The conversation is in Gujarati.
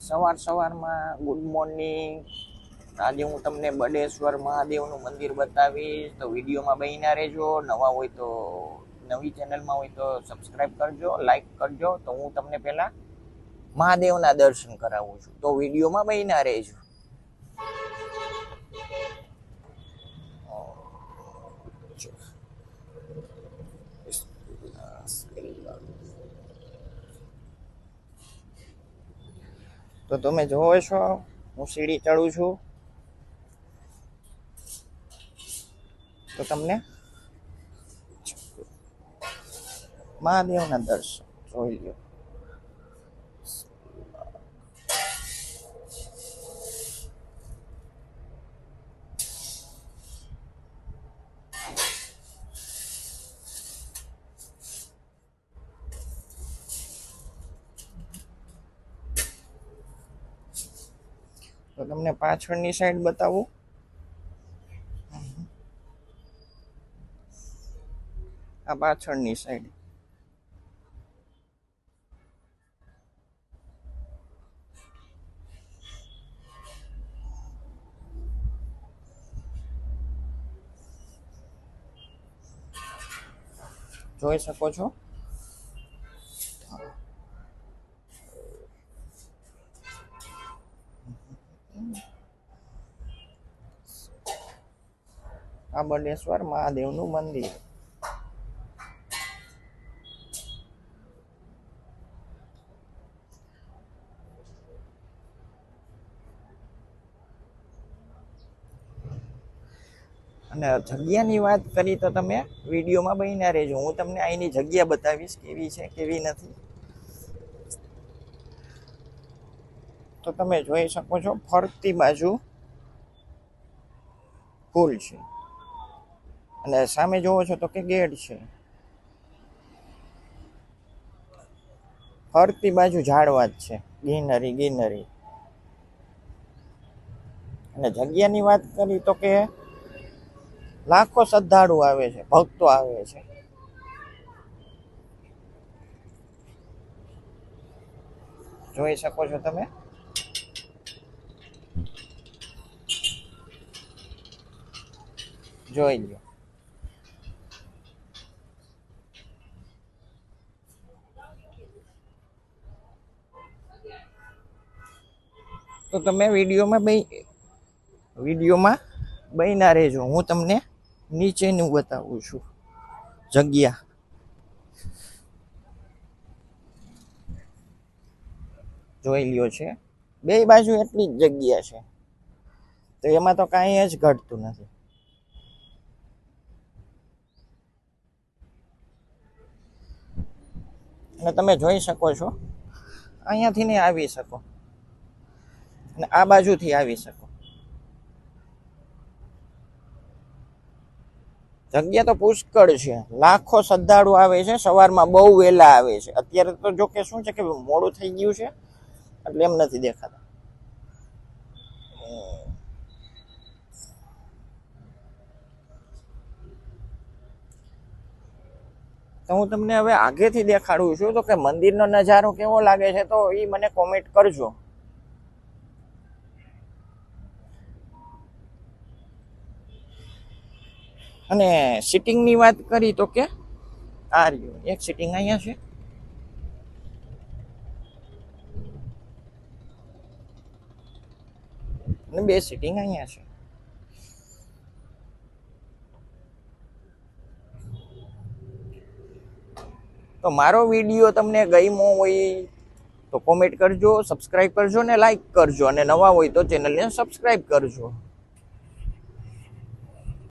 સવારમાં ગુડ મોર્નિંગ. આજે હું તમને બડેશ્વર મહાદેવનું મંદિર બતાવીશ, તો વિડીયોમાં બન્યા રહેજો. નવા હોય તો નવી ચેનલમાં હોય તો સબસ્ક્રાઈબ કરજો, લાઈક કરજો. તો હું તમને પહેલા મહાદેવના દર્શન કરાવું છું, તો વિડીયોમાં બન્યા રહેજો. તો તમે જોવો છો હું સીડી ચડું છું, તો તમને મહાદેવના દર્શન જોઈ લો. તો તમને પાછળની સાઈડ બતાવું. આ પાછળની સાઈડ જોઈ શકો છો. આ બડેશ્વર મહાદેવનું મંદિર. અને જગ્યાની વાત કરી તો તમે વિડીયોમાં બન્યા રહેજો. હું તમને અહીંની જગ્યા બતાવીશ કેવી છે કેવી નથી. તો તમે જોઈ શકો છો ફરતી બાજુ પુલ છે અને સામે જોવો છો તો કે ગેટ છે. ફરતી બાજુ ઝાડવા જ છે, ગ્રીનરી. અને જગ્યાની વાત કરી તો કે લાખો શ્રદ્ધાળુ આવે છે, ભક્તો આવે છે. જોઈ શકો છો તમે. જોઈ લો. તો તમે વિડીયોમાં બન્યા રહેજો. હું તમને નીચેનું બતાવું છું જગ્યા. જોઈ લ્યો છે, બે બાજુ એટલી જ જગ્યા છે, તો એમાં તો કાંઈ જ ઘટતું નથી. અને તમે જોઈ શકો છો અહીંયાથી ને આવી શકો અને આ બાજુથી આવી શકો. જગ્યા તો પુષ્કળ છે, લાખો શ્રદ્ધાળુ આવે છે. સવારમાં બહુ વહેલા આવે છે. અત્યારે તો જો કે શું છે કે મોડું થઈ ગયું છે એટલે એમ નથી દેખાતા. તો હું તમને હવે આગેથી દેખાડું છું, તો કે મંદિરનો નજારો કેવો લાગે છે તો એ મને કોમેન્ટ કરજો. અને સિટિંગની વાત કરી તો કે આ રહ્યું એક સિટિંગ અહીંયા છે, અને બે સિટિંગ અહીંયા છે. તો મારો વિડીયો તમને ગમ્યો હોય તો કોમેન્ટ કરજો, સબસ્ક્રાઈબ કરજો ને લાઈક કરજો, અને નવા હોય તો ચેનલને સબસ્ક્રાઈબ કરજો.